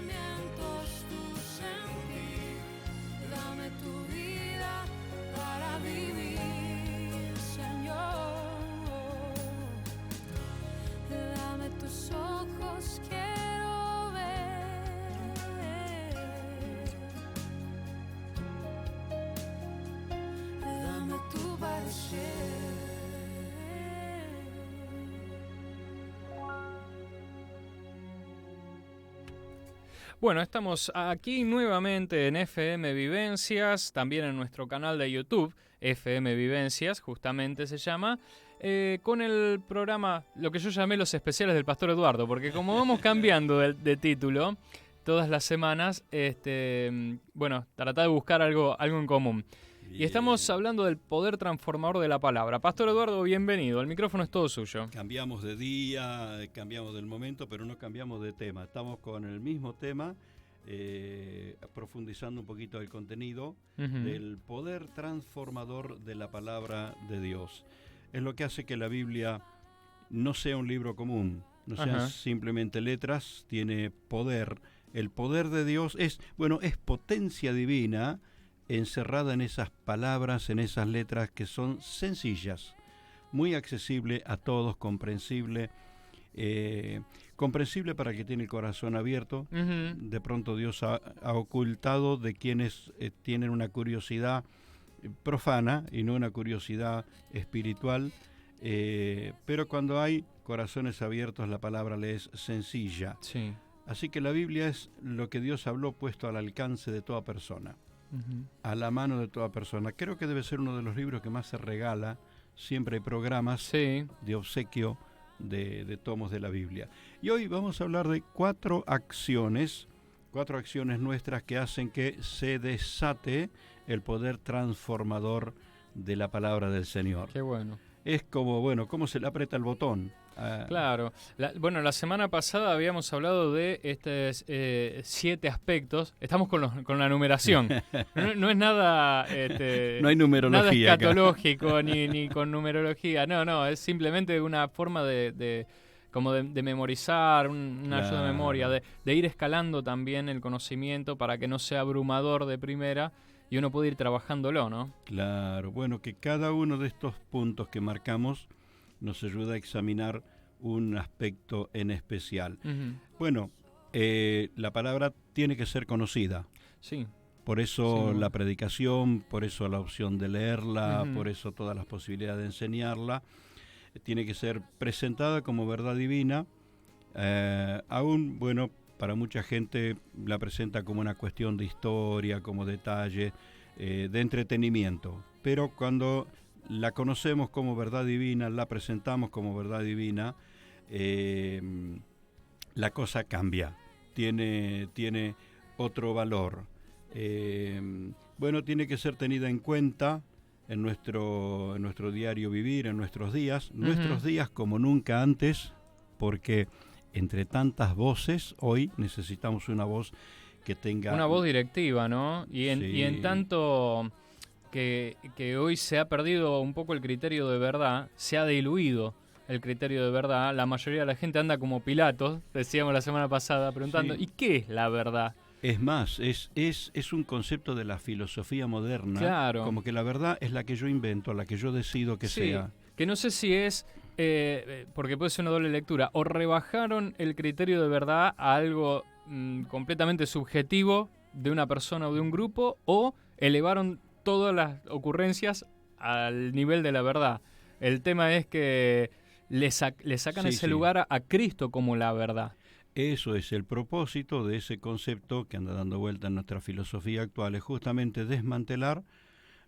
pensamientos tu sentir. Dame tu vida para vivir, Señor. Dame tus ojos, quiero ver. Dame tu parecer. Bueno, estamos aquí nuevamente en FM Vivencias, también en nuestro canal de YouTube, FM Vivencias, justamente se llama, con el programa, lo que yo llamé los especiales del Pastor Eduardo, porque como vamos cambiando de título todas las semanas, bueno, trata de buscar algo en común. Y estamos hablando del poder transformador de la palabra. Pastor Eduardo, bienvenido. El micrófono es todo suyo. Cambiamos de día, cambiamos del momento, pero no cambiamos de tema. Estamos con el mismo tema, profundizando un poquito el contenido del poder transformador de la palabra de Dios. Es lo que hace que la Biblia no sea un libro común, no sean simplemente letras, tiene poder. El poder de Dios es potencia divina, encerrada en esas palabras, en esas letras que son sencillas, muy accesible a todos, comprensible para el que tiene el corazón abierto. De pronto Dios ha ocultado de quienes tienen una curiosidad profana y no una curiosidad espiritual, pero cuando hay corazones abiertos la palabra le es sencilla. Sí. Así que la Biblia es lo que Dios habló puesto al alcance de toda persona. A la mano de toda persona. Creo que debe ser uno de los libros que más se regala. Siempre hay programas de obsequio de tomos de la Biblia. Y hoy vamos a hablar de cuatro acciones nuestras que hacen que se desate el poder transformador de la palabra del Señor. Qué bueno. Es como, cómo se le aprieta el botón. Claro. La semana pasada habíamos hablado de estos 7 aspectos. Estamos con la numeración. No es nada... no hay numerología. Nada escatológico ni con numerología. No, es simplemente una forma de memorizar, una ayuda de memoria, de ir escalando también el conocimiento para que no sea abrumador de primera y uno puede ir trabajándolo, ¿no? Claro, bueno, que cada uno de estos puntos que marcamos nos ayuda a examinar un aspecto en especial. Bueno, la palabra tiene que ser conocida. Sí. Por eso la predicación, por eso la opción de leerla, por eso todas las posibilidades de enseñarla. Tiene que ser presentada como verdad divina. Aún, para mucha gente la presenta como una cuestión de historia, como detalle, de entretenimiento. Pero cuando la conocemos como verdad divina, la presentamos como verdad divina, la cosa cambia, tiene otro valor. Tiene que ser tenida en cuenta en nuestro diario vivir, en nuestros días como nunca antes, porque entre tantas voces, hoy necesitamos una voz que tenga... Una voz directiva, ¿no? Y en tanto... Que hoy se ha perdido un poco el criterio de verdad, se ha diluido el criterio de verdad, la mayoría de la gente anda como Pilatos, decíamos la semana pasada, preguntando, ¿y qué es la verdad? Es más, es un concepto de la filosofía moderna, claro. Como que la verdad es la que yo invento, la que yo decido que sea. Que no sé si es, porque puede ser una doble lectura, o rebajaron el criterio de verdad a algo completamente subjetivo de una persona o de un grupo, o elevaron todas las ocurrencias al nivel de la verdad. El tema es que le sacan ese lugar a Cristo como la verdad. Eso es el propósito de ese concepto que anda dando vuelta en nuestra filosofía actual, es justamente desmantelar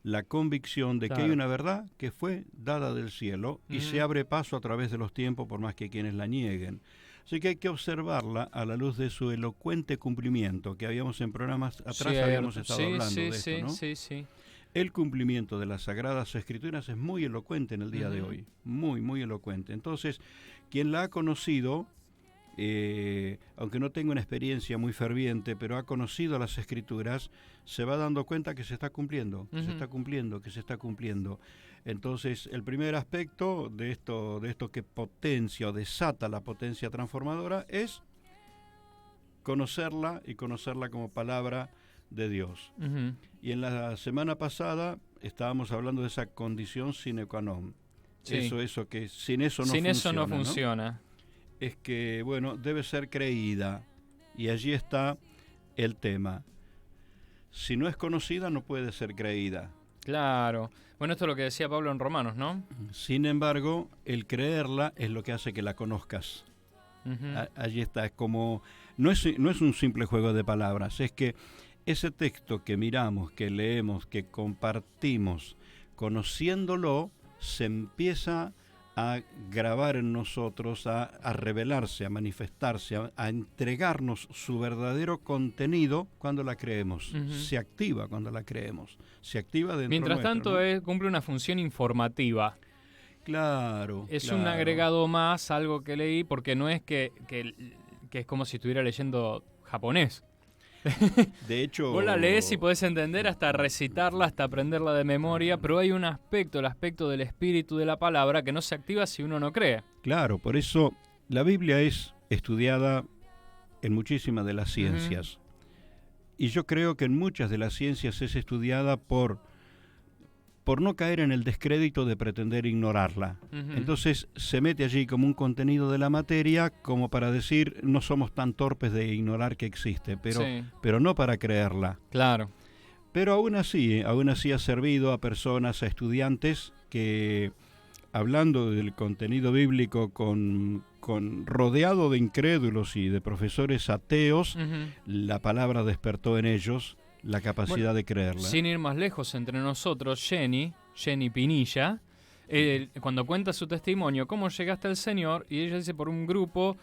la convicción de que hay una verdad que fue dada del cielo y se abre paso a través de los tiempos por más que quienes la nieguen. Así que hay que observarla a la luz de su elocuente cumplimiento, que habíamos en programas atrás habíamos estado hablando de esto, ¿no? Sí. El cumplimiento de las Sagradas Escrituras es muy elocuente en el día de hoy, muy, muy elocuente. Entonces, quien la ha conocido, aunque no tenga una experiencia muy ferviente, pero ha conocido las Escrituras, se va dando cuenta que se está cumpliendo, que se está cumpliendo. Entonces, el primer aspecto de esto que potencia o desata la potencia transformadora es conocerla y conocerla como palabra de Dios. Ujú. Y en la semana pasada estábamos hablando de esa condición sine qua non. Sí. Eso que sin eso no Sin funciona. eso no ¿no? funciona. Es que, bueno, debe ser creída. Y allí está el tema. Si no es conocida, no puede ser creída. Claro. Bueno, esto es lo que decía Pablo en Romanos, ¿no? Sin embargo, el creerla es lo que hace que la conozcas. Ujú. Allí está, es como, no es un simple juego de palabras, es que ese texto que miramos, que leemos, que compartimos, conociéndolo, se empieza a grabar en nosotros, a revelarse, a manifestarse, a entregarnos su verdadero contenido cuando la creemos. Ujú. Se activa cuando la creemos, se activa dentro Mientras nuestro, tanto, ¿no? cumple una función informativa. Claro. Es claro. un agregado más, algo que leí, porque no es que es como si estuviera leyendo japonés. De hecho, Vos la lees y podés entender hasta recitarla, hasta aprenderla de memoria, pero hay un aspecto, el aspecto del espíritu de la palabra, que no se activa si uno no cree. claro, por eso la Biblia es estudiada en muchísimas de las ciencias. Y yo creo que en muchas de las ciencias es estudiada por no caer en el descrédito de pretender ignorarla. Ujú. Entonces se mete allí como un contenido de la materia como para decir no somos tan torpes de ignorar que existe, Sí, pero no para creerla. claro. Pero aún así ha servido a personas, a estudiantes que, hablando del contenido bíblico con rodeado de incrédulos y de profesores ateos, Ujú. la palabra despertó en ellos la capacidad de creerla. Sin ir más lejos, entre nosotros, Jenny Pinilla, cuando cuenta su testimonio, cómo llegaste al Señor, y ella dice, por un grupo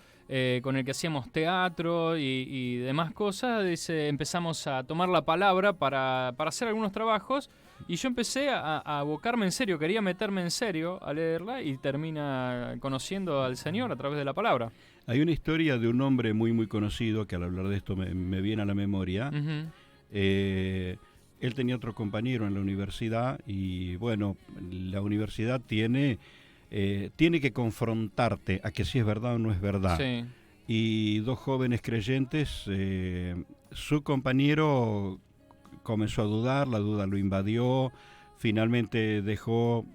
con el que hacíamos teatro y demás cosas, dice, empezamos a tomar la palabra para hacer algunos trabajos, y yo empecé a abocarme en serio, quería meterme en serio a leerla, y termina conociendo al Señor a través de la palabra. Hay una historia de un hombre muy muy conocido, que al hablar de esto me viene a la memoria. Ujú. Él tenía otro compañero en la universidad y bueno, la universidad tiene que confrontarte a que si es verdad o no es verdad. Sí. Y dos jóvenes creyentes, su compañero comenzó a dudar, la duda lo invadió, finalmente dejó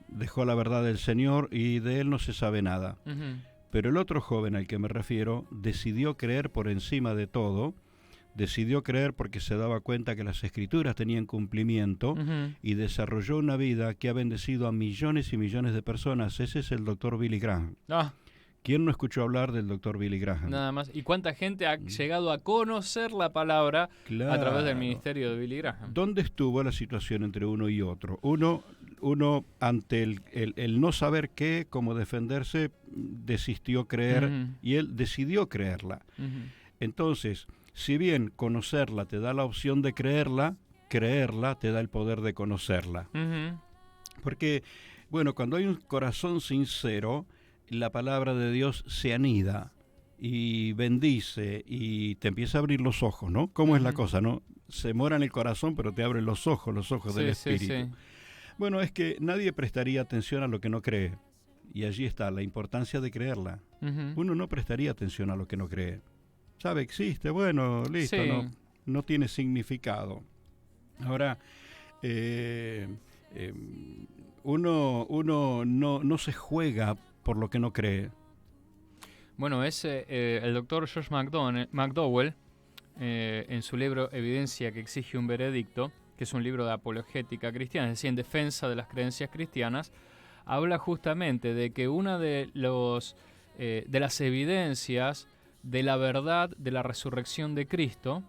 la verdad del Señor y de él no se sabe nada. Ujú. Pero el otro joven al que me refiero decidió creer por encima de todo. Decidió creer porque se daba cuenta que las escrituras tenían cumplimiento Ujú. y desarrolló una vida que ha bendecido a millones y millones de personas. Ese es el Dr. Billy Graham. Ah, ¿Quién no escuchó hablar del Dr. Billy Graham? nada más. ¿Y cuánta gente ha llegado a conocer la palabra a través del ministerio de Billy Graham? ¿Dónde estuvo la situación entre uno y otro? Uno ante el no saber qué, cómo defenderse, desistió creer Ujú. y él decidió creerla. Ujú. Entonces, si bien conocerla te da la opción de creerla te da el poder de conocerla. Ujú. Porque, bueno, cuando hay un corazón sincero, la palabra de Dios se anida y bendice y te empieza a abrir los ojos, ¿no? ¿Cómo es la Ujú. cosa, no? Se mora en el corazón, pero te abren los ojos del Sí, Espíritu. sí. Bueno, es que nadie prestaría atención a lo que no cree. Y allí está la importancia de creerla. Ujú. Uno no prestaría atención a lo que no cree. Sabe, existe, bueno, listo, Sí. no tiene significado. Ahora, uno no se juega por lo que no cree. Bueno, el doctor George McDowell, en su libro Evidencia que exige un veredicto, que es un libro de apologética cristiana, es decir, en defensa de las creencias cristianas, habla justamente de que una de las evidencias de la verdad de la resurrección de Cristo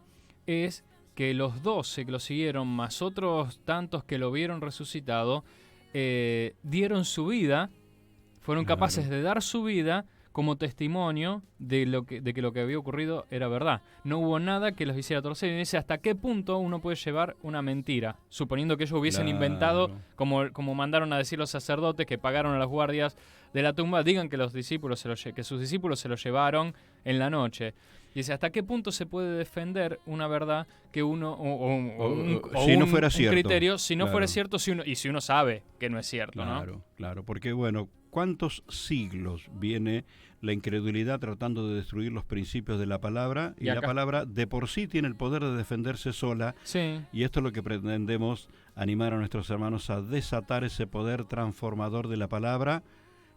es que los 12 que lo siguieron, más otros tantos que lo vieron resucitado, dieron su vida, fueron Claro. capaces de dar su vida como testimonio de que lo que había ocurrido era verdad. No hubo nada que los hiciera torcer. Y dice, ¿hasta qué punto uno puede llevar una mentira? Suponiendo que ellos hubiesen Claro. inventado, como mandaron a decir los sacerdotes que pagaron a las guardias de la tumba, digan que sus discípulos se lo llevaron en la noche. Y dice, ¿hasta qué punto se puede defender una verdad que uno si no fuera cierto? Criterio, si no Claro. fuera cierto, si uno sabe que no es cierto, ¿no? Claro, porque bueno, ¿cuántos siglos viene la incredulidad tratando de destruir los principios de la palabra, y la palabra de por sí tiene el poder de defenderse sola, sí. Y esto es lo que pretendemos animar a nuestros hermanos a desatar ese poder transformador de la palabra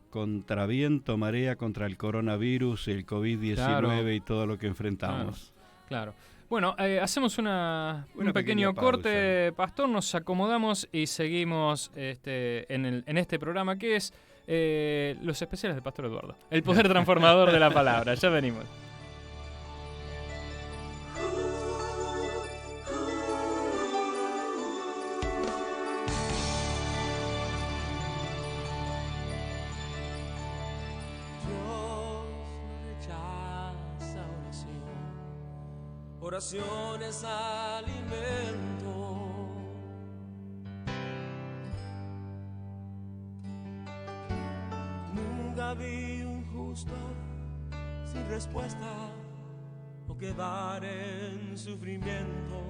contra viento, marea, contra el coronavirus, el COVID-19 claro. y todo lo que enfrentamos. Claro. Bueno, hacemos un pequeño corte, pastor, nos acomodamos y seguimos en este programa que es los especiales del pastor Eduardo. El poder transformador de la palabra. Ya venimos. Oración es alimento. Nunca vi un justo sin respuesta o quedar en sufrimiento.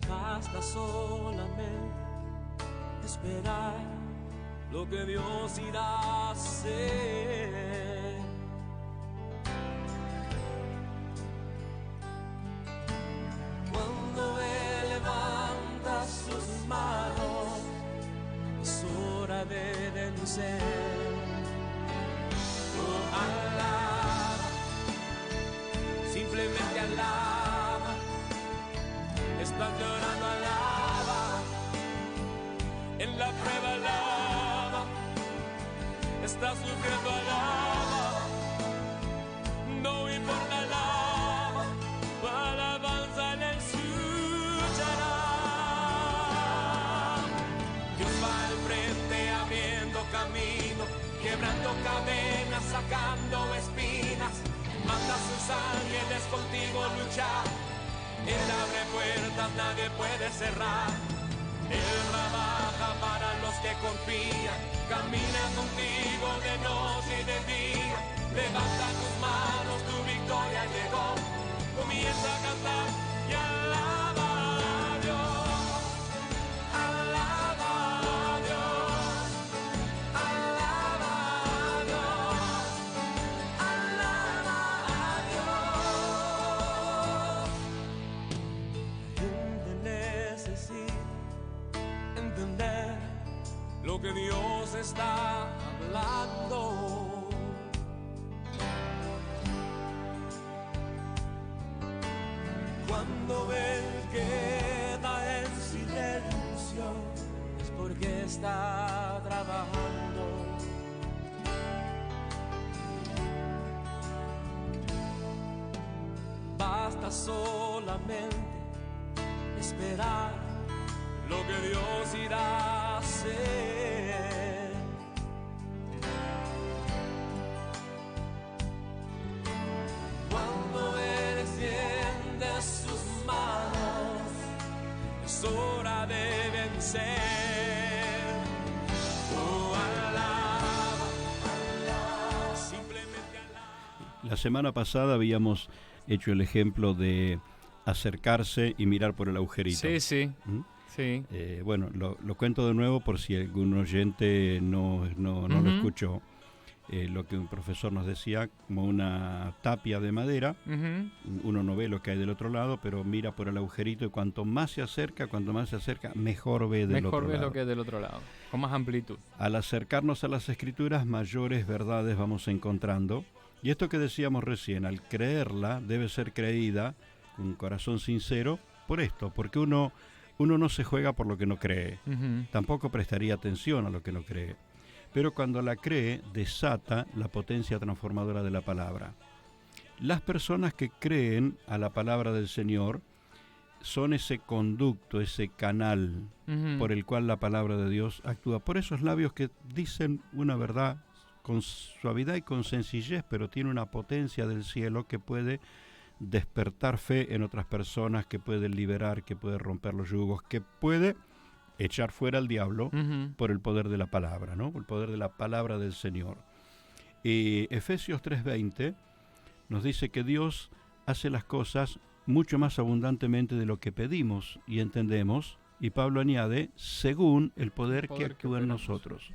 Basta solamente esperar lo que Dios irá a hacer. Cuando Él levanta sus manos, es hora de vencer. Oh, alaba, simplemente alaba. Estás llorando, alaba. En la prueba, alaba. Estás sufriendo, alaba. No importa, alaba. Tu alabanza le escuchará. Dios va al frente abriendo camino, quebrando cadenas, sacando espinas. Manda sus ángeles contigo luchar. Él abre puertas, nadie puede cerrar. Él trabaja para los que confían, camina contigo de noche y de día. Levanta tus manos, tu victoria llegó. Comienza a cantar y alaba a Dios. Alaba a Dios. Alaba a Dios. Alaba a Dios. La gente necesita entender lo que Dios está hablando. Cuando Él queda en silencio es porque está trabajando. Basta solamente esperar lo que Dios irá a hacer. Cuando Él extiende sus manos, es hora de vencer. Oh, alaba, alaba, simplemente alaba. La semana pasada habíamos hecho el ejemplo de acercarse y mirar por el agujerito. Sí, sí. ¿Mm? Sí. Bueno, lo cuento de nuevo por si algún oyente no lo escuchó. Lo que un profesor nos decía, como una tapia de madera, uno no ve lo que hay del otro lado, pero mira por el agujerito y cuanto más se acerca, mejor ve del otro lado. Mejor ve lo que hay del otro lado, con más amplitud. Al acercarnos a las Escrituras, mayores verdades vamos encontrando. Y esto que decíamos recién, al creerla, debe ser creída con un corazón sincero, por esto, porque uno no se juega por lo que no cree, tampoco prestaría atención a lo que no cree. Pero cuando la cree, desata la potencia transformadora de la palabra. Las personas que creen a la palabra del Señor son ese conducto, ese canal por el cual la palabra de Dios actúa. Por esos labios que dicen una verdad con suavidad y con sencillez, pero tiene una potencia del cielo que puede despertar fe en otras personas, que puede liberar, que puede romper los yugos, que puede echar fuera al diablo por el poder de la palabra, ¿no? El poder de la palabra del Señor. Efesios 3:20 nos dice que Dios hace las cosas mucho más abundantemente de lo que pedimos y entendemos, Y Pablo añade, según el poder que actúa en operamos. nosotros.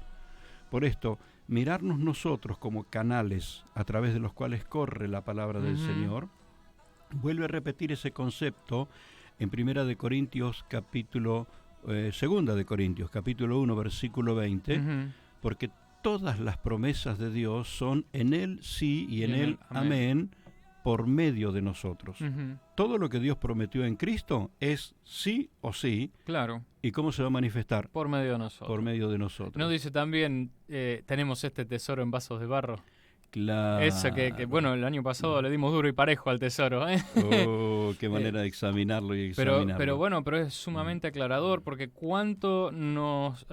Por esto, mirarnos nosotros como canales a través de los cuales corre la palabra del Señor, vuelve a repetir ese concepto en 2 de Corintios capítulo 2 de Corintios capítulo 1 versículo 20, porque todas las promesas de Dios son en Él sí y en Él amén por medio de nosotros. Todo lo que Dios prometió en Cristo es sí o sí. Claro. ¿Y cómo se va a manifestar? Por medio de nosotros. Por medio de nosotros. ¿No dice también, tenemos este tesoro en vasos de barro? Claro. Eso que bueno, el año pasado le dimos duro y parejo al tesoro. Oh, qué manera de examinarlo y examinarlo. Pero es sumamente aclarador, porque cuánto nos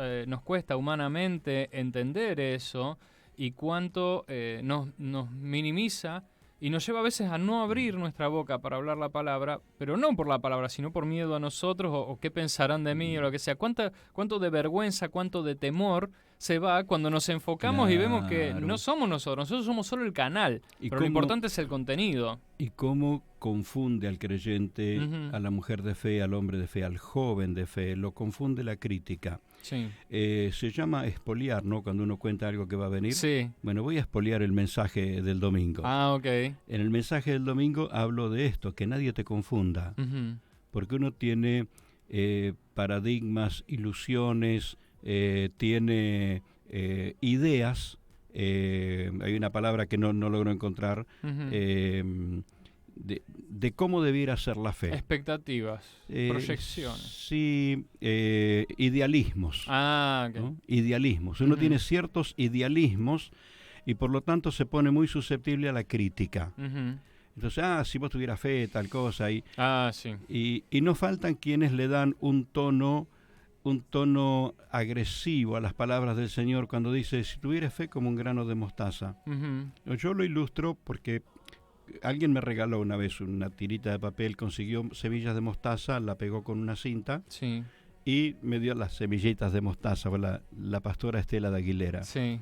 cuesta humanamente entender eso y cuánto nos minimiza y nos lleva a veces a no abrir nuestra boca para hablar la palabra, pero no por la palabra, sino por miedo a nosotros o qué pensarán de mí o lo que sea. ¿Cuánto de vergüenza, cuánto de temor se va cuando nos enfocamos y vemos que no somos nosotros somos solo el canal, pero lo importante es el contenido. Y cómo confunde al creyente, a la mujer de fe, al hombre de fe, al joven de fe, lo confunde la crítica. Sí. Se llama expoliar, ¿no? Cuando uno cuenta algo que va a venir. Sí. Bueno, voy a expoliar el mensaje del domingo. Ah, ok. En el mensaje del domingo hablo de esto, que nadie te confunda. Porque uno tiene paradigmas, ilusiones, tiene ideas. Hay una palabra que no logro encontrar. De cómo debiera ser la fe. Expectativas, proyecciones. Sí, idealismos. Ah, ok. ¿No? Idealismos. Uno tiene ciertos idealismos y por lo tanto se pone muy susceptible a la crítica. Entonces, si vos tuvieras fe, tal cosa. Sí. Y no faltan quienes le dan un tono agresivo a las palabras del Señor cuando dice, si tuvieras fe como un grano de mostaza. Yo lo ilustro porque alguien me regaló una vez una tirita de papel, consiguió semillas de mostaza, la pegó con una cinta y me dio las semillitas de mostaza, la pastora Estela de Aguilera. Sí.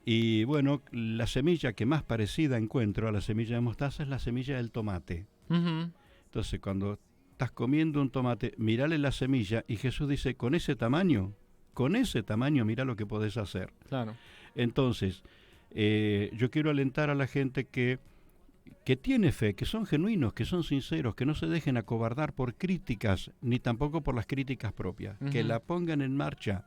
Y bueno, la semilla que más parecida encuentro a la semilla de mostaza es la semilla del tomate. Entonces, cuando estás comiendo un tomate, mirale la semilla y Jesús dice, con ese tamaño, mira lo que podés hacer. Claro. Entonces, yo quiero alentar a la gente que tiene fe, que son genuinos, que son sinceros, que no se dejen acobardar por críticas, ni tampoco por las críticas propias, que la pongan en marcha,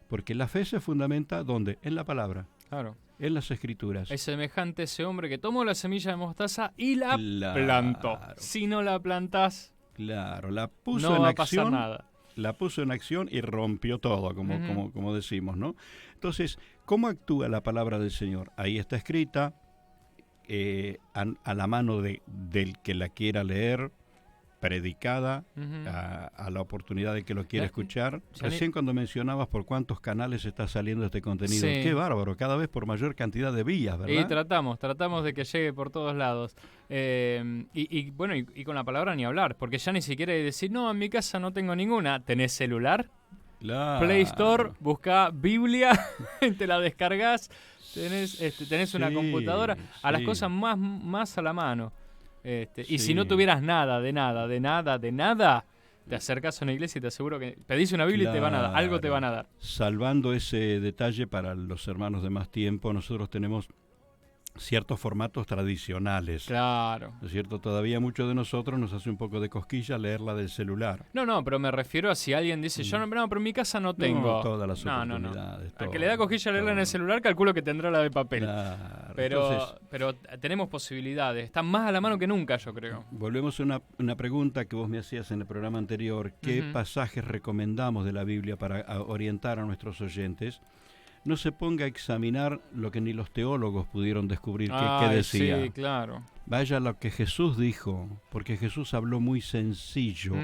porque la fe se fundamenta, ¿dónde? En la palabra. Claro. En las Escrituras. Es semejante ese hombre que tomó la semilla de mostaza y la plantó. Si no la plantás, la puso no en va acción, a pasar nada. La puso en acción y rompió todo, como decimos, ¿no? Entonces, ¿cómo actúa la palabra del Señor? Ahí está escrita, a la mano del que la quiera leer, predicada, a la oportunidad de que lo quiera escuchar. Recién cuando mencionabas por cuántos canales está saliendo este contenido, qué bárbaro, cada vez por mayor cantidad de vías, ¿verdad? Y tratamos de que llegue por todos lados. Y con la palabra ni hablar, porque ya ni siquiera decir, no, en mi casa no tengo ninguna. ¿Tenés celular? Claro. Play Store, buscá Biblia, te la descargas, tenés una computadora, a las cosas más a la mano. Y si no tuvieras nada, te acercas a una iglesia y te aseguro que pedís una Biblia y te van a dar, algo te van a dar. Salvando ese detalle para los hermanos de más tiempo, nosotros tenemos ciertos formatos tradicionales. Claro. ¿No es cierto? Todavía muchos de nosotros nos hace un poco de cosquilla leerla del celular. No, pero me refiero a si alguien dice, yo no, pero en mi casa no tengo. No, todas las oportunidades. Al que le da cosquilla leerla en el celular, calculo que tendrá la de papel. Claro. Pero tenemos posibilidades. Están más a la mano que nunca, yo creo. Volvemos a una pregunta que vos me hacías en el programa anterior. ¿Qué pasajes recomendamos de la Biblia para orientar a nuestros oyentes? No se ponga a examinar lo que ni los teólogos pudieron descubrir qué decía. Sí, claro. Vaya a lo que Jesús dijo, porque Jesús habló muy sencillo.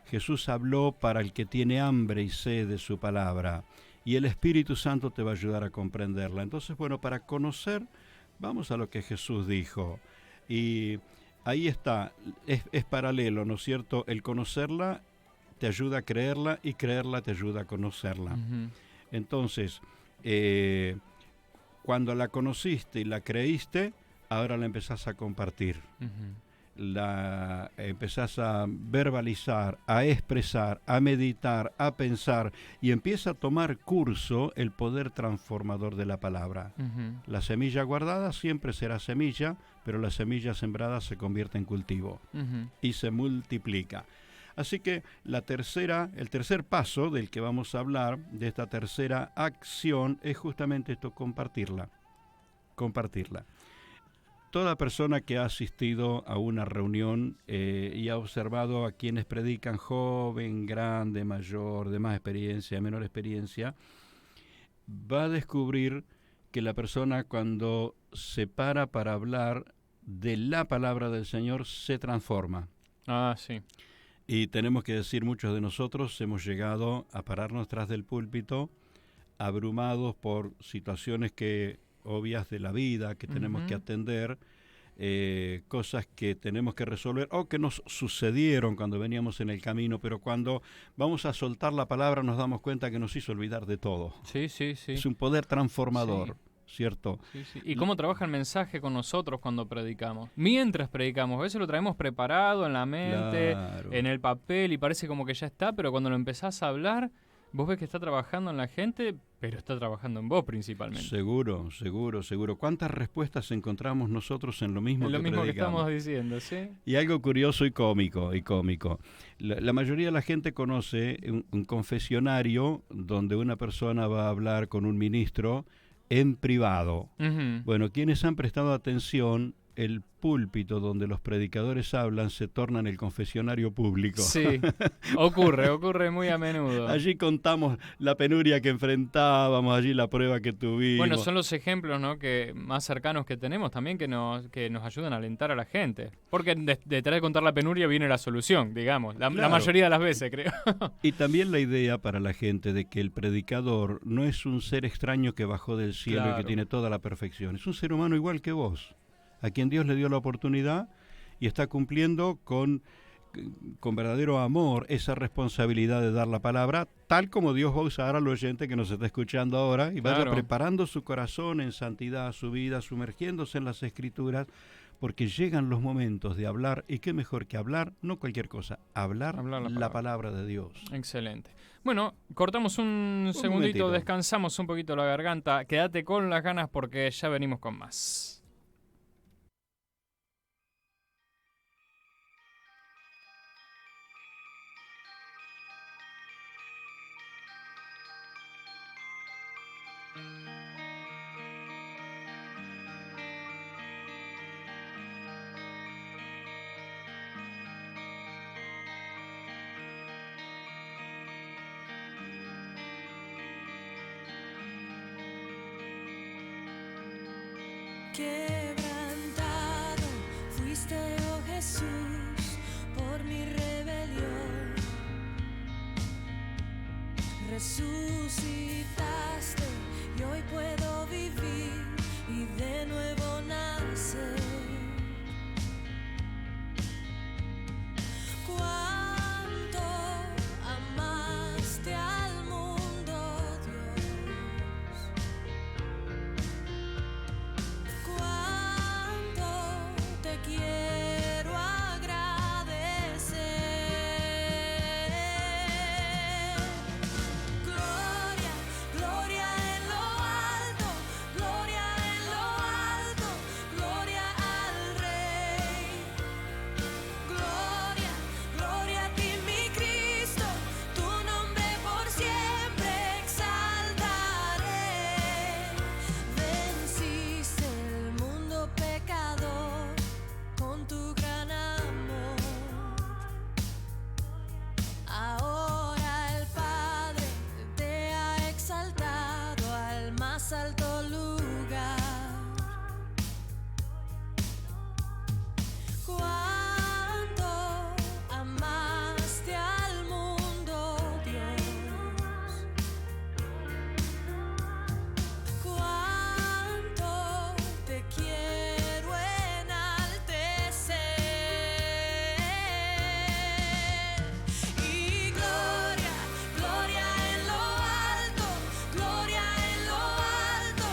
Jesús habló para el que tiene hambre y sed de su palabra, y el Espíritu Santo te va a ayudar a comprenderla. Entonces, bueno, para conocer, vamos a lo que Jesús dijo. Y ahí está, es paralelo, ¿no es cierto? El conocerla te ayuda a creerla y creerla te ayuda a conocerla. Entonces, cuando la conociste y la creíste, ahora la empezás a compartir. empezás a verbalizar, a expresar, a meditar, a pensar, y empieza a tomar curso el poder transformador de la palabra. La semilla guardada siempre será semilla, pero la semilla sembrada se convierte en cultivo y se multiplica. Así que el tercer paso del que vamos a hablar, de esta tercera acción, es justamente esto: compartirla. Toda persona que ha asistido a una reunión y ha observado a quienes predican, joven, grande, mayor, de más experiencia, de menor experiencia, va a descubrir que la persona, cuando se para hablar de la palabra del Señor, se transforma. Ah, sí. Y tenemos que decir, muchos de nosotros hemos llegado a pararnos tras del púlpito, abrumados por situaciones obvias de la vida que tenemos que atender, cosas que tenemos que resolver o que nos sucedieron cuando veníamos en el camino, pero cuando vamos a soltar la palabra nos damos cuenta que nos hizo olvidar de todo. Sí. Es un poder transformador. Sí. ¿Cierto? Sí. ¿Y cómo trabaja el mensaje con nosotros cuando predicamos? Mientras predicamos, a veces lo traemos preparado en la mente, claro, en el papel, y parece como que ya está, pero cuando lo empezás a hablar, vos ves que está trabajando en la gente, pero está trabajando en vos principalmente. Seguro. ¿Cuántas respuestas encontramos nosotros en lo mismo que predicamos? Lo mismo que estamos diciendo, ¿sí? Y algo curioso y cómico. La mayoría de la gente conoce un confesionario donde una persona va a hablar con un ministro en privado. Bueno, quienes han prestado atención, el púlpito donde los predicadores hablan se torna en el confesionario público. Sí, ocurre muy a menudo. Allí contamos la penuria que enfrentábamos, allí la prueba que tuvimos. Bueno, son los ejemplos, ¿no?, que más cercanos que tenemos también, que nos ayudan a alentar a la gente. Porque detrás de contar la penuria viene la solución, digamos, la mayoría de las veces, creo. Y también la idea para la gente de que el predicador no es un ser extraño que bajó del cielo, claro, y que tiene toda la perfección. Es un ser humano igual que vos, a quien Dios le dio la oportunidad y está cumpliendo con verdadero amor esa responsabilidad de dar la palabra, tal como Dios va a usar al oyente que nos está escuchando ahora, y vaya preparando su corazón en santidad, su vida, sumergiéndose en las Escrituras, porque llegan los momentos de hablar, y qué mejor que hablar, no cualquier cosa, hablar la palabra de Dios. Excelente. Bueno, cortamos un segundito, momentito, descansamos un poquito la garganta, quédate con las ganas porque ya venimos con más. Quebrantado fuiste, oh Jesús, por mi rebelión. Resucitaste y hoy puedo vivir y de nuevo nacer. Cuánto amaste al mundo, Dios. Cuánto te quiero agradecer. Gloria, gloria en lo alto, gloria en lo alto, gloria al Rey. Gloria, gloria a ti, mi Cristo, tu nombre por siempre exaltaré. Venciste el mundo pecador con tu gran amor. Ahora el Padre te ha exaltado al más alto lugar. Cuánto amaste al mundo, Dios. Cuánto te quiero enaltecer. Y gloria, gloria en lo alto, gloria en lo alto,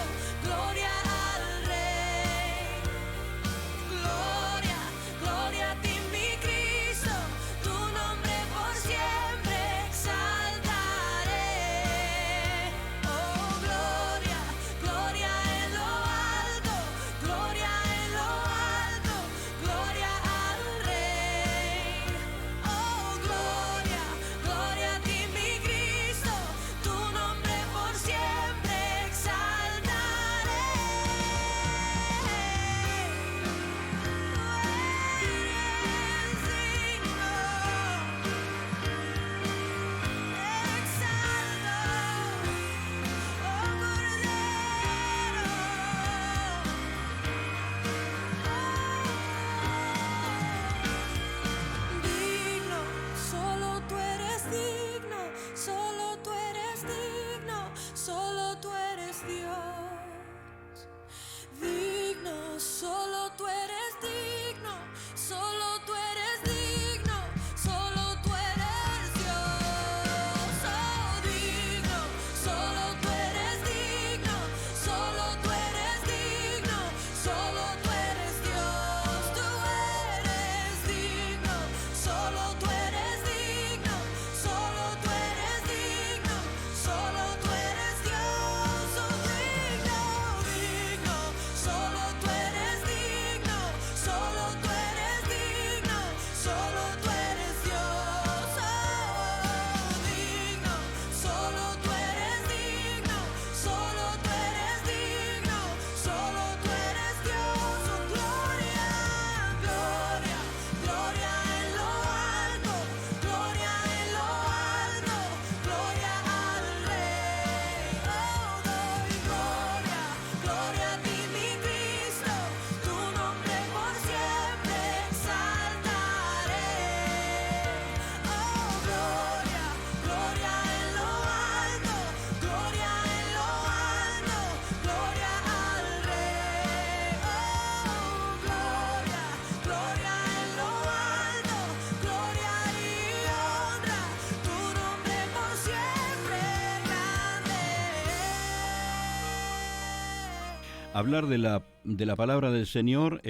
hablar de la palabra del Señor,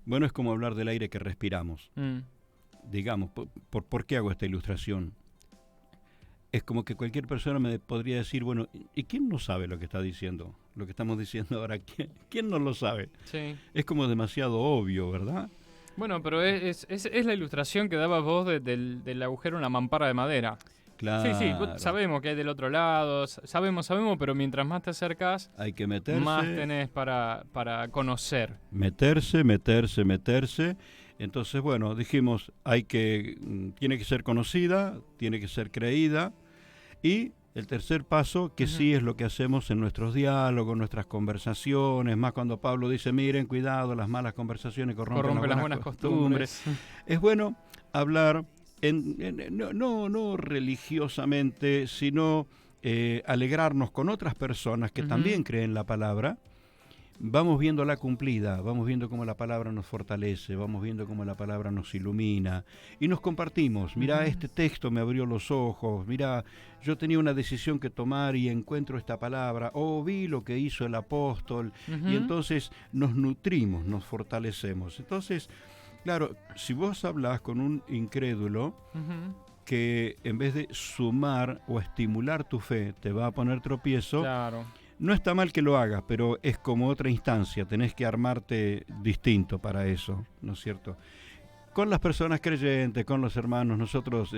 bueno, es como hablar del aire que respiramos. Digamos, ¿por qué hago esta ilustración? Es como que cualquier persona me podría decir, bueno, ¿y quién no sabe lo que está diciendo? Lo que estamos diciendo ahora, ¿quién no lo sabe? Sí. Es como demasiado obvio, ¿verdad? Bueno, pero es la ilustración que dabas vos del agujero en la mampara de madera. Claro. Sí, sabemos que hay del otro lado, sabemos, pero mientras más te acercas, hay que meterse, más tenés para conocer. Meterse. Entonces, bueno, dijimos, tiene que ser conocida, tiene que ser creída, y el tercer paso, que sí es lo que hacemos en nuestros diálogos, nuestras conversaciones, más cuando Pablo dice, miren, cuidado, las malas conversaciones corrompen las buenas costumbres. Es bueno hablar, no religiosamente, sino alegrarnos con otras personas que también creen la palabra. Vamos viéndola cumplida, vamos viendo cómo la palabra nos fortalece, vamos viendo cómo la palabra nos ilumina y nos compartimos. Mirá, este texto me abrió los ojos, mirá, yo tenía una decisión que tomar y encuentro esta palabra, vi lo que hizo el apóstol, y entonces nos nutrimos, nos fortalecemos. Entonces, claro, si vos hablás con un incrédulo que en vez de sumar o estimular tu fe te va a poner tropiezo, claro. No está mal que lo hagas, pero es como otra instancia, tenés que armarte distinto para eso, ¿no es cierto? Con las personas creyentes, con los hermanos, nosotros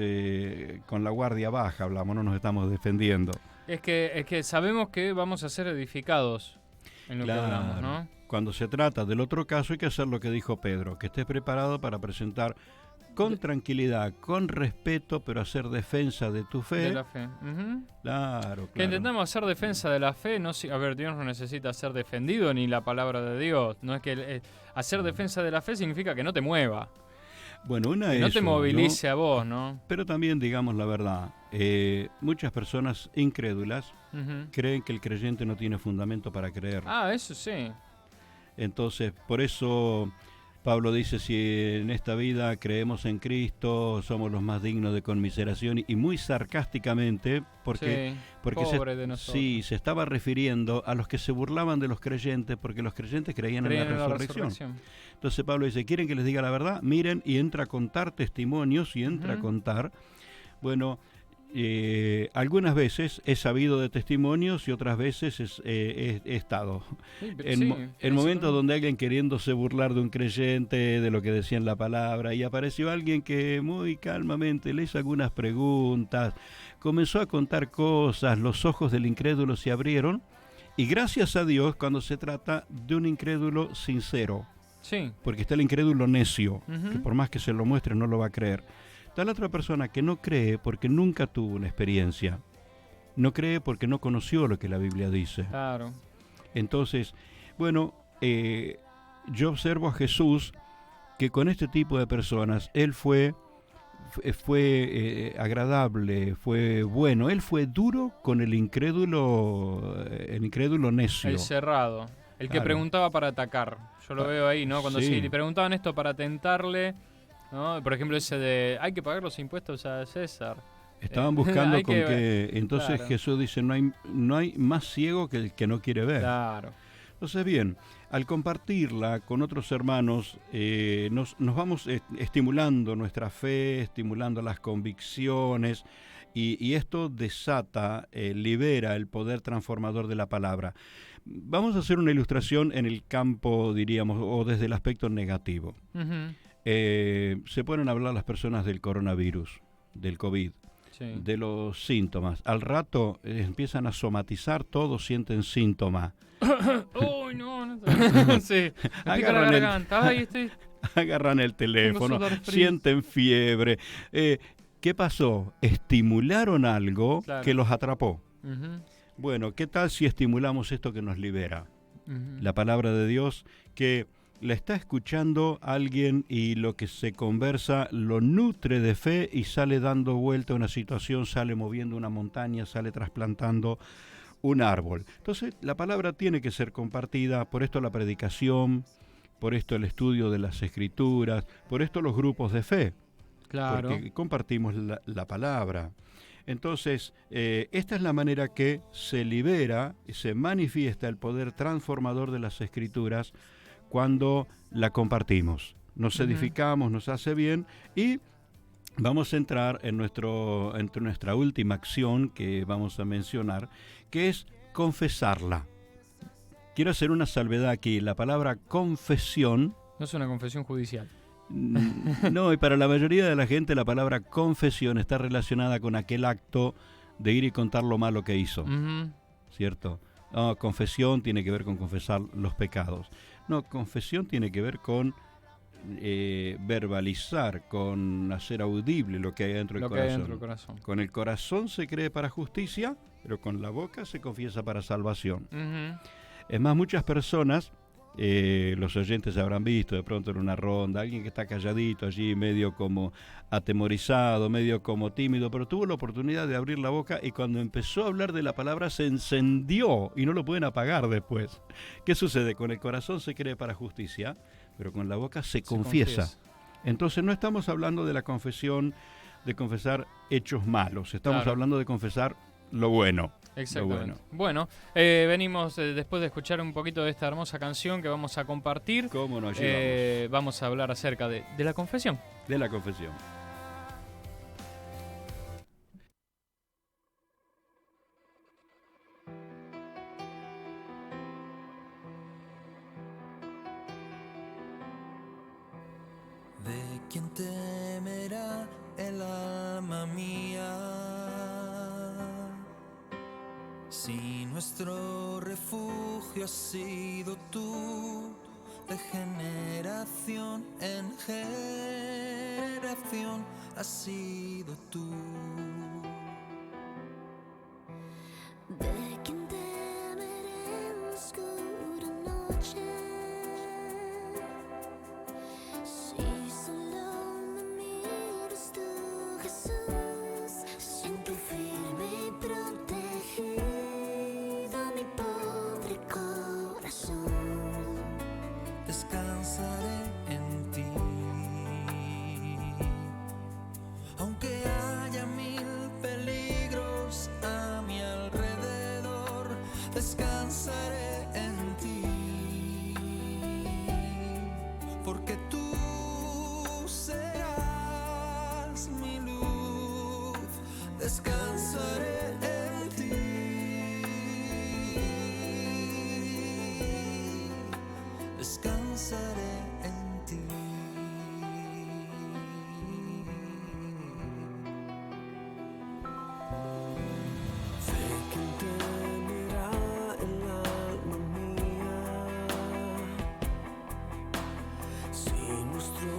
con la guardia baja hablamos, no nos estamos defendiendo. Es que sabemos que vamos a ser edificados en lo que hablamos, ¿no? Cuando se trata del otro caso hay que hacer lo que dijo Pedro, que estés preparado para presentar con tranquilidad, con respeto, pero hacer defensa de tu fe. De la fe. Claro. Que intentamos hacer defensa de la fe. A ver, Dios no necesita ser defendido ni la palabra de Dios. No es que hacer defensa de la fe significa que no te mueva. Bueno, que no te movilice, ¿no? A vos, ¿no? Pero también, digamos la verdad, muchas personas incrédulas creen que el creyente no tiene fundamento para creer. Eso sí. Entonces, por eso Pablo dice, si en esta vida creemos en Cristo, somos los más dignos de conmiseración, y muy sarcásticamente, porque pobre de nosotros. Se estaba refiriendo a los que se burlaban de los creyentes, porque los creyentes creían en la resurrección. Entonces Pablo dice, ¿quieren que les diga la verdad? Miren, y entra a contar testimonios, y entra a contar, bueno, algunas veces he sabido de testimonios y otras veces he estado en momentos donde alguien queriéndose burlar de un creyente, de lo que decía en la palabra, y apareció alguien que muy calmamente le hizo algunas preguntas, comenzó a contar cosas, los ojos del incrédulo se abrieron, y gracias a Dios cuando se trata de un incrédulo sincero, porque está el incrédulo necio, que por más que se lo muestre no lo va a creer. Está la otra persona que no cree porque nunca tuvo una experiencia. No cree porque no conoció lo que la Biblia dice. Claro. Entonces, bueno, yo observo a Jesús que con este tipo de personas, Él fue agradable, fue bueno. Él fue duro con el incrédulo necio. El cerrado. El que preguntaba para atacar. Yo lo veo ahí, ¿no? Cuando le preguntaban esto para tentarle... ¿no? Por ejemplo, ese de hay que pagar los impuestos a César. Estaban buscando con que entonces claro. Jesús dice no hay más ciego que el que no quiere ver. Claro. Entonces bien, al compartirla con otros hermanos nos vamos estimulando nuestra fe, estimulando las convicciones y esto desata, libera el poder transformador de la palabra. Vamos a hacer una ilustración en el campo, diríamos, o desde el aspecto negativo. Se ponen a hablar las personas del coronavirus, del COVID, de los síntomas. Al rato empiezan a somatizar, todos sienten síntomas. ¡Uy, no! Sí, me pica la garganta. Agarran el teléfono, sienten fiebre. ¿Qué pasó? Estimularon algo que los atrapó. Bueno, ¿qué tal si estimulamos esto que nos libera? La palabra de Dios que... la está escuchando alguien y lo que se conversa lo nutre de fe y sale dando vuelta a una situación, sale moviendo una montaña, sale trasplantando un árbol. Entonces la palabra tiene que ser compartida, por esto la predicación, por esto el estudio de las escrituras, por esto los grupos de fe, claro. Porque compartimos la palabra. Entonces, esta es la manera que se libera y se manifiesta el poder transformador de las Escrituras cuando la compartimos. Nos edificamos, nos hace bien y vamos a entrar en nuestra última acción que vamos a mencionar, que es confesarla. Quiero hacer una salvedad aquí. La palabra confesión... No es una confesión judicial. No, y para la mayoría de la gente la palabra confesión está relacionada con aquel acto de ir y contar lo malo que hizo, ¿cierto? No, confesión tiene que ver con confesar los pecados. No, confesión tiene que ver con verbalizar, con hacer audible lo que hay dentro del corazón. Con el corazón se cree para justicia, pero con la boca se confiesa para salvación. Es más, muchas personas... los oyentes habrán visto de pronto en una ronda alguien que está calladito allí, medio como atemorizado, medio como tímido, pero tuvo la oportunidad de abrir la boca y cuando empezó a hablar de la palabra se encendió y no lo pueden apagar después. ¿Qué sucede? Con el corazón se cree para justicia, pero con la boca se confiesa. Entonces no estamos hablando de la confesión, de confesar hechos malos, estamos hablando de confesar lo bueno. Exactamente. Bueno, venimos después de escuchar un poquito de esta hermosa canción que vamos a compartir. ¿Cómo nos vamos a hablar acerca de la confesión. De la confesión. ¿De quién temerá el alma mía? Si nuestro refugio has sido tú, de generación en generación has sido tú. ¿De quién temeré en la oscura noche? Si solo me miras tú, Jesús, siento firme y protegido mi pobre corazón. Descansaré en ti, aunque haya mil peligros a mi alrededor. Descansaré en ti, porque tú serás mi luz. Descansaré en ti. Descansaré en ti. ¿De quién temerá el alma mía? Si nuestro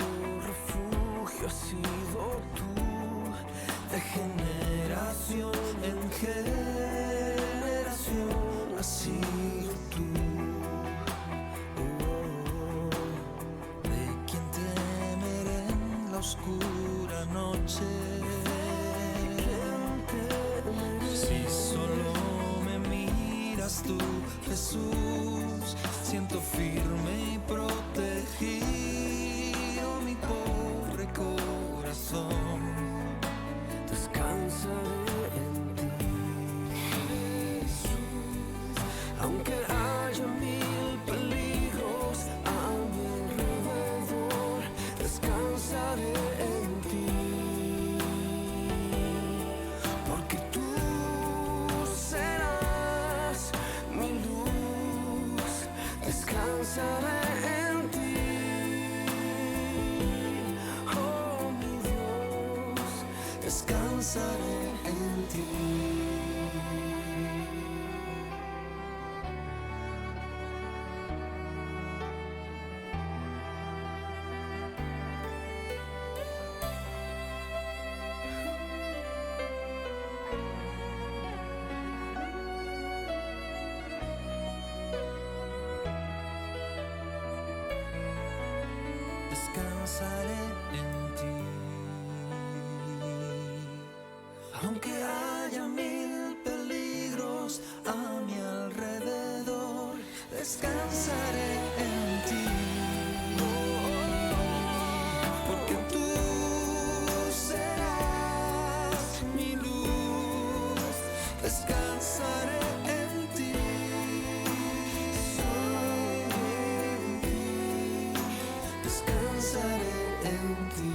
refugio ha sido tú, de generación en generación has sido tú. ¿De quién temeré en la oscura noche? Si solo me miras tú, Jesús, siento firme y protegido mi pobre corazón. Descansaré en ti, Jesús, aunque haya mil peligros a mi alrededor. Descansaré en ti, porque tú serás mi luz. Descansaré en ti, oh mi Dios. Descansaré en ti. Descansaré en ti, aunque haya mil peligros a mi alrededor. Descansaré en ti, porque tú serás mi luz. en ti.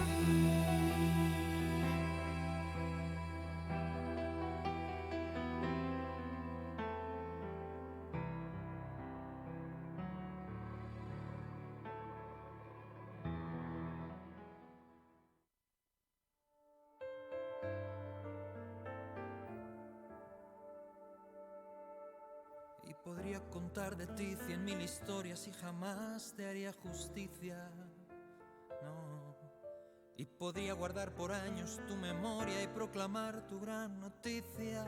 Y podría contar de ti 100.000 historias y jamás te haría justicia, no. Y podría guardar por años tu memoria y proclamar tu gran noticia.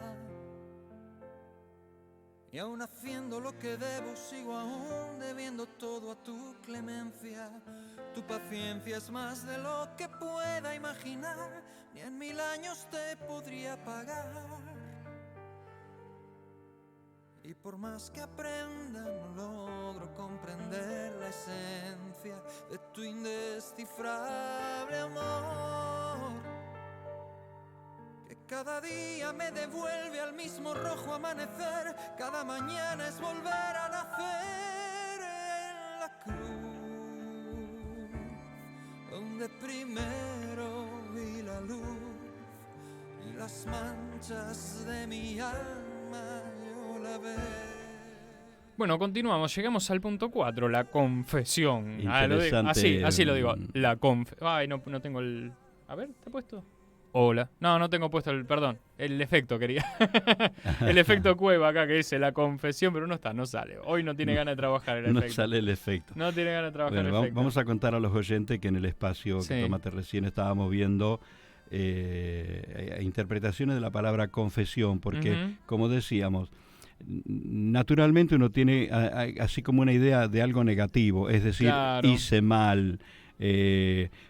Y aún haciendo lo que debo, sigo aún debiendo todo a tu clemencia. Tu paciencia es más de lo que pueda imaginar, ni en 1000 años te podría pagar. Y por más que aprenda, no logro comprender la esencia de tu indescifrable amor, que cada día me devuelve al mismo rojo amanecer. Cada mañana es volver a nacer en la cruz, donde primero vi la luz y las manchas de mi alma. Bueno, continuamos, llegamos al punto 4, la confesión. Interesante. Así lo digo, la confesión. Ay, no tengo el... A ver, ¿te he puesto? Hola. No tengo puesto el efecto quería. El efecto Cueva acá que dice la confesión, pero no sale. Hoy no tiene ganas de trabajar el efecto. No sale el efecto. No tiene ganas de trabajar el efecto. Vamos a contar a los oyentes que en el espacio que Tomate recién estábamos viendo interpretaciones de la palabra confesión, porque como decíamos, naturalmente uno tiene así como una idea de algo negativo, es decir, claro, hice mal,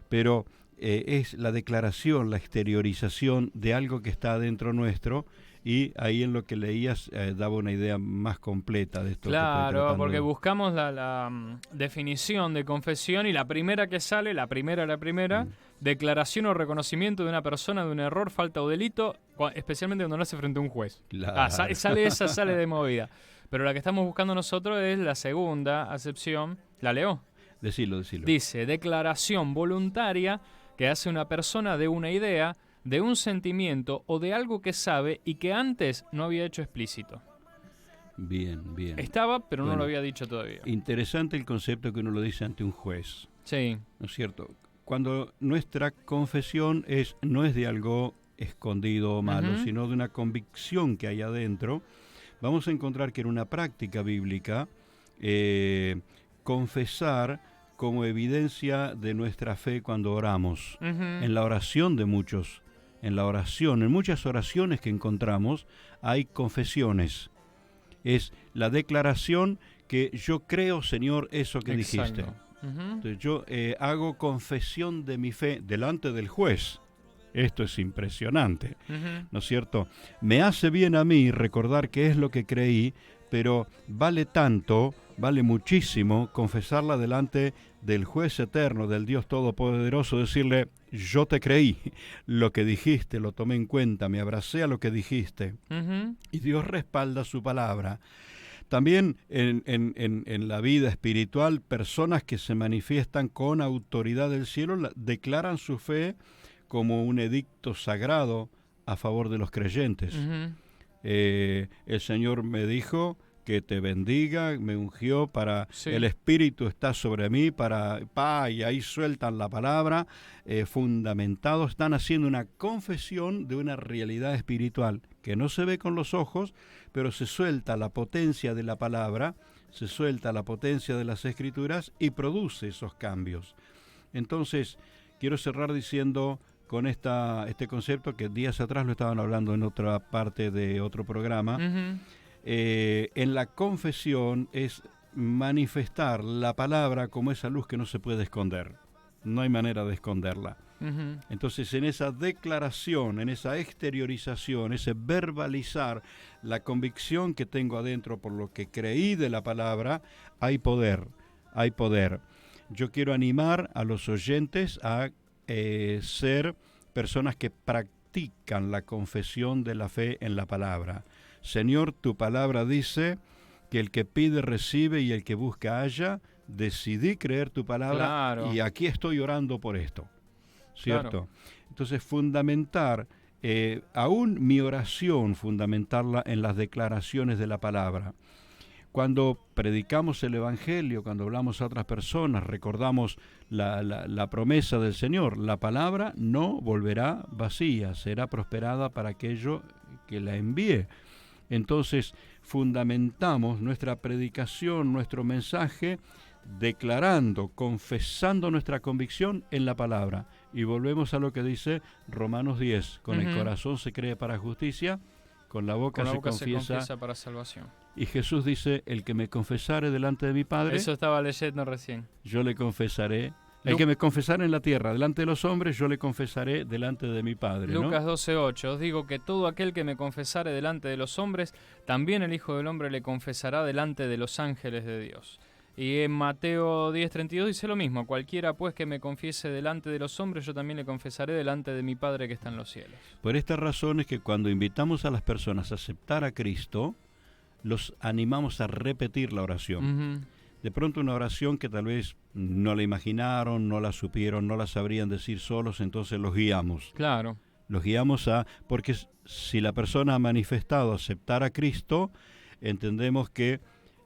pero es la declaración, la exteriorización de algo que está dentro nuestro, y ahí en lo que leías daba una idea más completa de esto. Claro, porque buscamos la definición de confesión, y la primera que sale, la primera, declaración o reconocimiento de una persona de un error, falta o delito, especialmente cuando lo hace frente a un juez. Claro. Sale de movida. Pero la que estamos buscando nosotros es la segunda acepción. ¿La leo? Decilo. Dice, declaración voluntaria que hace una persona de una idea, de un sentimiento o de algo que sabe y que antes no había hecho explícito. Bien. Estaba, pero no lo había dicho todavía. Interesante el concepto que uno lo dice ante un juez. Sí. ¿No es cierto? Cuando nuestra confesión no es de algo escondido o malo, sino de una convicción que hay adentro, vamos a encontrar que en una práctica bíblica, confesar como evidencia de nuestra fe cuando oramos, en la oración de muchos, en muchas oraciones que encontramos, hay confesiones. Es la declaración que yo creo, Señor, eso que dijiste. Entonces yo hago confesión de mi fe delante del juez. Esto es impresionante, ¿no es cierto? Me hace bien a mí recordar qué es lo que creí, pero vale muchísimo confesarla delante del juez eterno, del Dios Todopoderoso, decirle, yo te creí, lo que dijiste, lo tomé en cuenta, me abracé a lo que dijiste. Y Dios respalda su palabra. También en la vida espiritual, personas que se manifiestan con autoridad del cielo declaran su fe como un edicto sagrado a favor de los creyentes. El Señor me dijo que te bendiga, me ungió para, el Espíritu está sobre mí, y ahí sueltan la palabra, fundamentado, están haciendo una confesión de una realidad espiritual que no se ve con los ojos, pero se suelta la potencia de la palabra, se suelta la potencia de las Escrituras y produce esos cambios. Entonces, quiero cerrar diciendo con este concepto que días atrás lo estaban hablando en otra parte de otro programa. En la confesión es manifestar la palabra como esa luz que no se puede esconder. No hay manera de esconderla. Entonces, en esa declaración, en esa exteriorización, ese verbalizar la convicción que tengo adentro por lo que creí de la palabra, hay poder. Yo quiero animar a los oyentes a ser personas que practican la confesión de la fe en la palabra. Señor, tu palabra dice que el que pide recibe y el que busca halla. Decidí creer tu palabra, y aquí estoy orando por esto. ¿cierto? Claro. Entonces, fundamentar, aún mi oración, fundamentarla en las declaraciones de la palabra. Cuando predicamos el Evangelio, cuando hablamos a otras personas, recordamos la promesa del Señor. La palabra no volverá vacía, será prosperada para aquello que la envíe. Entonces, fundamentamos nuestra predicación, nuestro mensaje, declarando, confesando nuestra convicción en la palabra. Y volvemos a lo que dice Romanos 10. Con el corazón se cree para justicia, con la boca, se confiesa para salvación. Y Jesús dice, el que me confesare delante de mi Padre, Eso estaba leyendo recién. yo le confesaré. El que me confesare en la tierra delante de los hombres, yo le confesaré delante de mi Padre. Lucas 12:8, os digo que todo aquel que me confesare delante de los hombres, también el Hijo del Hombre le confesará delante de los ángeles de Dios. Y en Mateo 10:32 dice lo mismo, cualquiera pues que me confiese delante de los hombres, yo también le confesaré delante de mi Padre que está en los cielos. Por esta razón es que cuando invitamos a las personas a aceptar a Cristo, los animamos a repetir la oración. De pronto una oración que tal vez no la imaginaron, no la supieron, no la sabrían decir solos, entonces los guiamos. Claro. Los guiamos porque si la persona ha manifestado aceptar a Cristo, entendemos que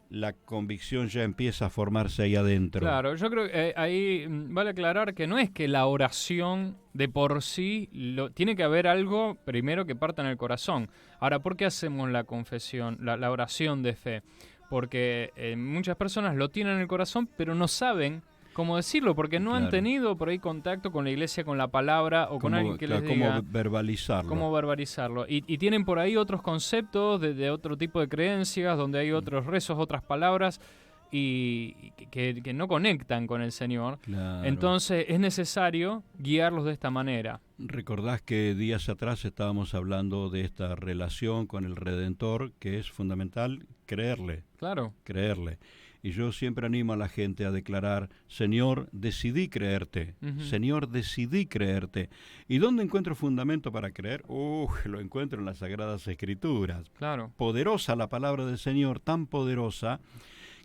la convicción ya empieza a formarse ahí adentro. Claro, yo creo que ahí vale aclarar que no es que la oración de por sí, tiene que haber algo primero que parta en el corazón. Ahora, ¿por qué hacemos la confesión, la oración de fe? Porque muchas personas lo tienen en el corazón, pero no saben cómo decirlo, porque no han tenido por ahí contacto con la iglesia, con la palabra o con alguien que les diga cómo verbalizarlo. Cómo verbalizarlo. Y tienen por ahí otros conceptos de otro tipo de creencias, donde hay otros rezos, otras palabras, y que no conectan con el Señor. Claro. Entonces es necesario guiarlos de esta manera. Recordás que días atrás estábamos hablando de esta relación con el Redentor, que es fundamental creerle. Claro. Creerle. Y yo siempre animo a la gente a declarar, Señor, decidí creerte. Señor, decidí creerte. ¿Y dónde encuentro fundamento para creer? Lo encuentro en las Sagradas Escrituras. Claro. Poderosa la palabra del Señor, tan poderosa,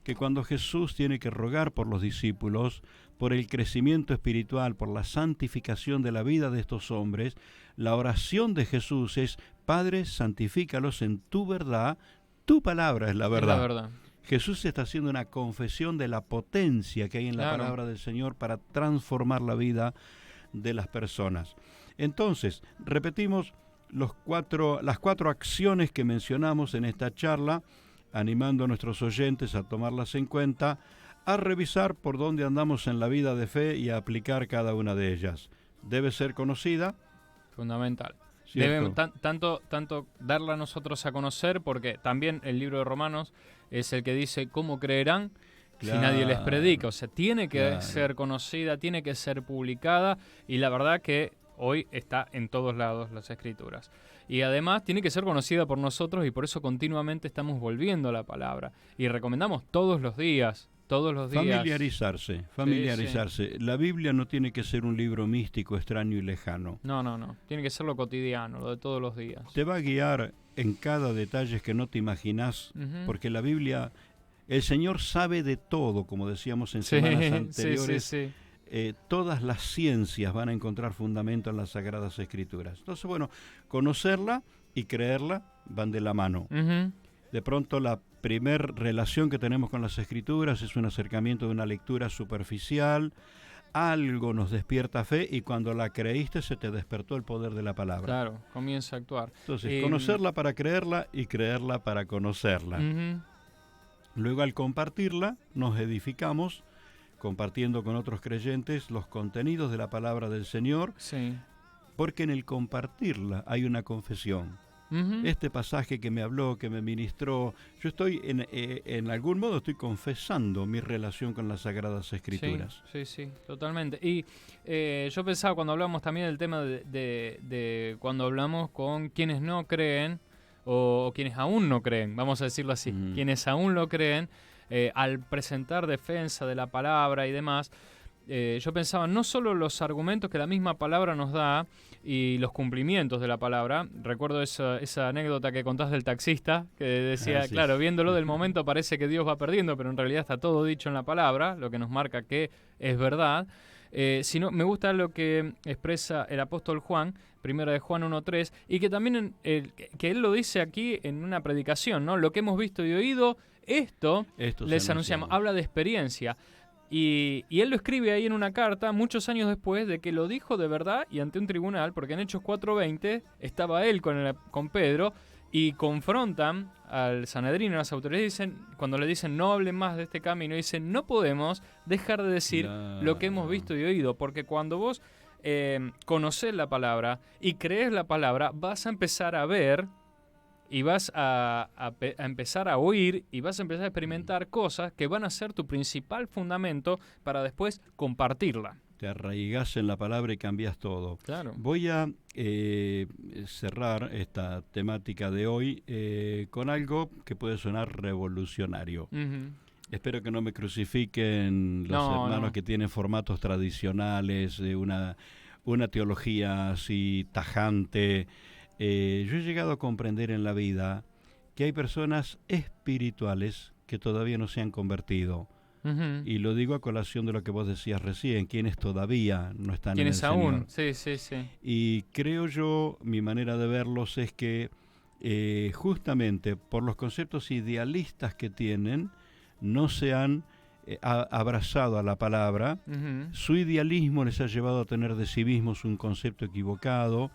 que cuando Jesús tiene que rogar por los discípulos, por el crecimiento espiritual, por la santificación de la vida de estos hombres, la oración de Jesús es, Padre, santifícalos en tu verdad, tu palabra es la verdad. Es la verdad. Jesús está haciendo una confesión de la potencia que hay en la palabra del Señor para transformar la vida de las personas. Entonces, repetimos las cuatro acciones que mencionamos en esta charla, animando a nuestros oyentes a tomarlas en cuenta, a revisar por dónde andamos en la vida de fe y a aplicar cada una de ellas. Debe ser conocida. Fundamental. ¿Cierto? Debemos tanto darla a nosotros a conocer, porque también el libro de Romanos es el que dice cómo creerán si nadie les predica. O sea, tiene que ser conocida, tiene que ser publicada, y la verdad que hoy está en todos lados las Escrituras. Y además tiene que ser conocida por nosotros, y por eso continuamente estamos volviendo a la palabra. Y recomendamos todos los días. Familiarizarse. Sí. La Biblia no tiene que ser un libro místico, extraño y lejano. No. Tiene que ser lo cotidiano, lo de todos los días. Te va a guiar en cada detalle que no te imaginas, porque la Biblia, el Señor sabe de todo, como decíamos en semanas anteriores. Sí. Todas las ciencias van a encontrar fundamento en las Sagradas Escrituras. Entonces, bueno, conocerla y creerla van de la mano. De pronto la primer relación que tenemos con las Escrituras es un acercamiento de una lectura superficial, algo nos despierta fe, y cuando la creíste se te despertó el poder de la palabra. Claro, comienza a actuar. Entonces, conocerla para creerla y creerla para conocerla. Luego, al compartirla, nos edificamos, compartiendo con otros creyentes los contenidos de la palabra del Señor, porque en el compartirla hay una confesión. Este pasaje que me habló, que me ministró, yo estoy en algún modo estoy confesando mi relación con las Sagradas Escrituras. Sí, totalmente. Y yo pensaba cuando hablamos también del tema de cuando hablamos con quienes no creen o quienes aún no creen, vamos a decirlo así, quienes aún lo creen, al presentar defensa de la palabra y demás, yo pensaba no solo los argumentos que la misma palabra nos da y los cumplimientos de la palabra. Recuerdo esa anécdota que contás del taxista, que decía, claro, viéndolo del momento parece que Dios va perdiendo, pero en realidad está todo dicho en la palabra, lo que nos marca que es verdad. sino me gusta lo que expresa el apóstol Juan, primera de Juan 1:3, y que también que él lo dice aquí en una predicación, ¿no? Lo que hemos visto y oído, esto les anunciamos. Habla de experiencia. Y él lo escribe ahí en una carta muchos años después de que lo dijo de verdad y ante un tribunal, porque en Hechos 4:20 estaba él con Pedro y confrontan al Sanedrín, a las autoridades, cuando le dicen no hablen más de este camino, dicen no podemos dejar de decir lo que hemos visto y oído, porque cuando vos conocés la palabra y crees la palabra, vas a empezar a ver y vas a empezar a oír y vas a empezar a experimentar cosas que van a ser tu principal fundamento para después compartirla. Te arraigás en la palabra y cambias todo. Claro. Voy a cerrar esta temática de hoy con algo que puede sonar revolucionario. Uh-huh. Espero que no me crucifiquen los hermanos que tienen formatos tradicionales, una teología así tajante. Yo he llegado a comprender en la vida que hay personas espirituales que todavía no se han convertido. Uh-huh. Y lo digo a colación de lo que vos decías recién, quienes todavía no están en el Señor. ¿Quiénes aún? Sí. Y creo yo, mi manera de verlos es que justamente por los conceptos idealistas que tienen, no se han abrazado a la palabra. Uh-huh. Su idealismo les ha llevado a tener de sí mismos un concepto equivocado.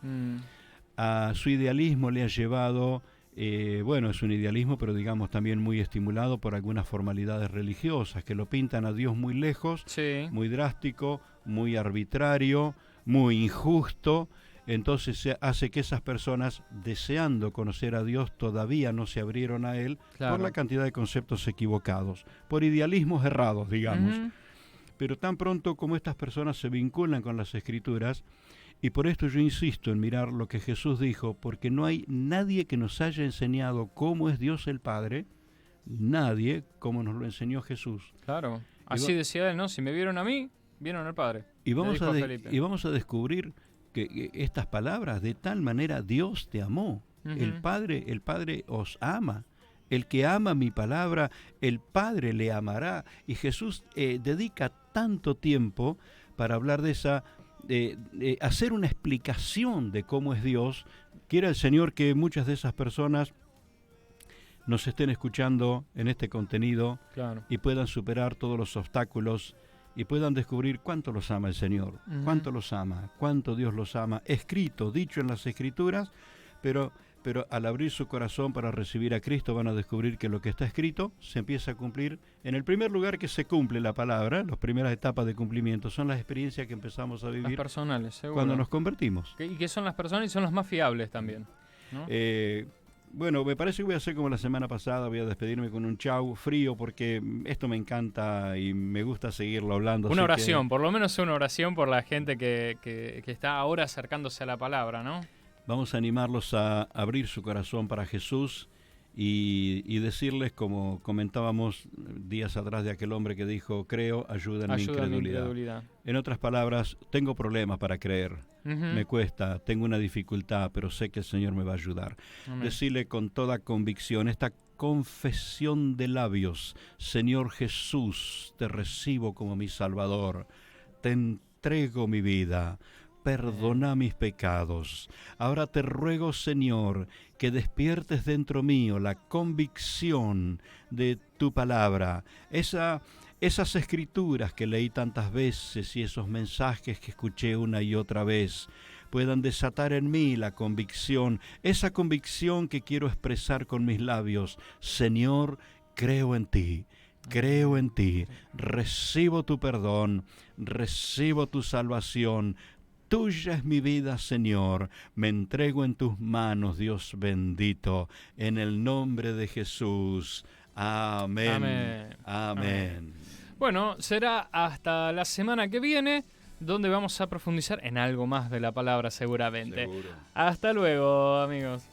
A su idealismo le ha llevado, es un idealismo, pero digamos también muy estimulado por algunas formalidades religiosas que lo pintan a Dios muy lejos, sí, muy drástico, muy arbitrario, muy injusto. Entonces se hace que esas personas, deseando conocer a Dios, todavía no se abrieron a Él, claro, por la cantidad de conceptos equivocados, por idealismos errados, digamos. Uh-huh. Pero tan pronto como estas personas se vinculan con las Escrituras, y por esto yo insisto en mirar lo que Jesús dijo, porque no hay nadie que nos haya enseñado cómo es Dios el Padre, nadie como nos lo enseñó Jesús. Claro, así decía Él, ¿no? Si me vieron a mí, vieron al Padre. Y vamos a descubrir que estas palabras, de tal manera Dios te amó. Uh-huh. El Padre os ama. El que ama mi palabra, el Padre le amará. Y Jesús dedica tanto tiempo para hablar de esa... hacer una explicación de cómo es Dios. Quiera el Señor que muchas de esas personas nos estén escuchando en este contenido, claro, y puedan superar todos los obstáculos y puedan descubrir cuánto los ama el Señor, uh-huh, cuánto los ama, cuánto Dios los ama, escrito, dicho en las Escrituras, pero al abrir su corazón para recibir a Cristo van a descubrir que lo que está escrito se empieza a cumplir. En el primer lugar que se cumple la palabra, las primeras etapas de cumplimiento son las experiencias que empezamos a vivir, las personales, seguro, cuando nos convertimos. Y que son las personas y son las más fiables también, ¿no? Me parece que voy a hacer como la semana pasada, voy a despedirme con un chau frío porque esto me encanta y me gusta seguirlo hablando. Una oración, por lo menos una oración por la gente que está ahora acercándose a la palabra, ¿no? Vamos a animarlos a abrir su corazón para Jesús y decirles, como comentábamos días atrás de aquel hombre que dijo, creo, ayuda en mi incredulidad. En otras palabras, tengo problemas para creer, uh-huh, me cuesta, tengo una dificultad, pero sé que el Señor me va a ayudar. Amén. Decirle con toda convicción, esta confesión de labios, Señor Jesús, te recibo como mi Salvador, te entrego mi vida, perdona mis pecados. Ahora te ruego, Señor, que despiertes dentro mío la convicción de tu palabra, esas escrituras que leí tantas veces y esos mensajes que escuché una y otra vez, puedan desatar en mí la convicción, esa convicción que quiero expresar con mis labios. Señor, creo en ti. Creo en ti, recibo tu perdón, recibo tu salvación. Tuya es mi vida, Señor. Me entrego en tus manos, Dios bendito, en el nombre de Jesús. Amén. Amén. Amén. Bueno, será hasta la semana que viene, donde vamos a profundizar en algo más de la palabra, seguramente. Seguro. Hasta luego, amigos.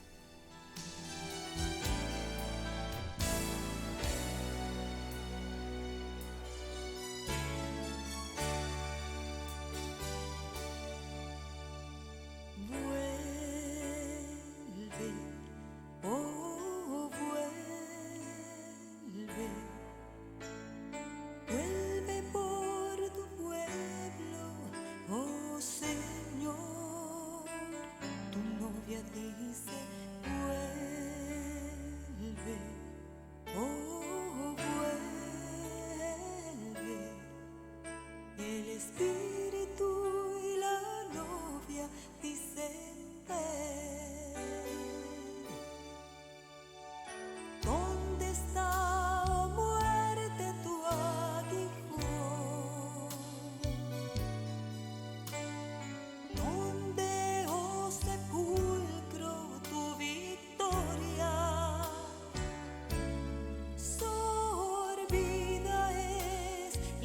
Vuelve por tu pueblo.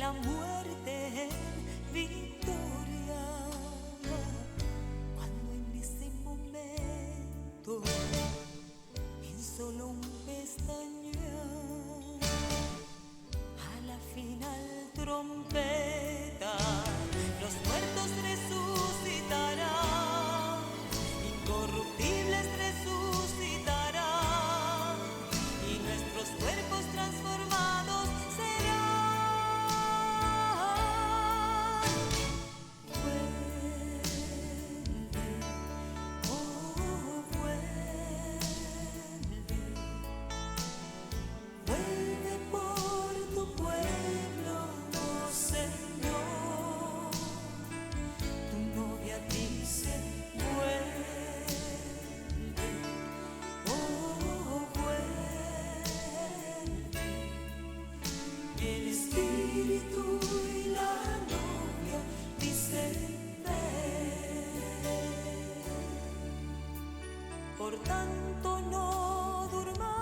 la muerte en victoria. Cuando en ese momento, en solo un pestañear, a la final trompeta, los muertos resucitarán, incorruptibles resucitarán, y nuestros cuerpos transformados serán. Vuelve, oh vuelve por tu pueblo, oh Señor. Tu novia dice, vuelve, oh vuelve. Y el Espíritu y la novia dicen, ven. Por tanto no durmas.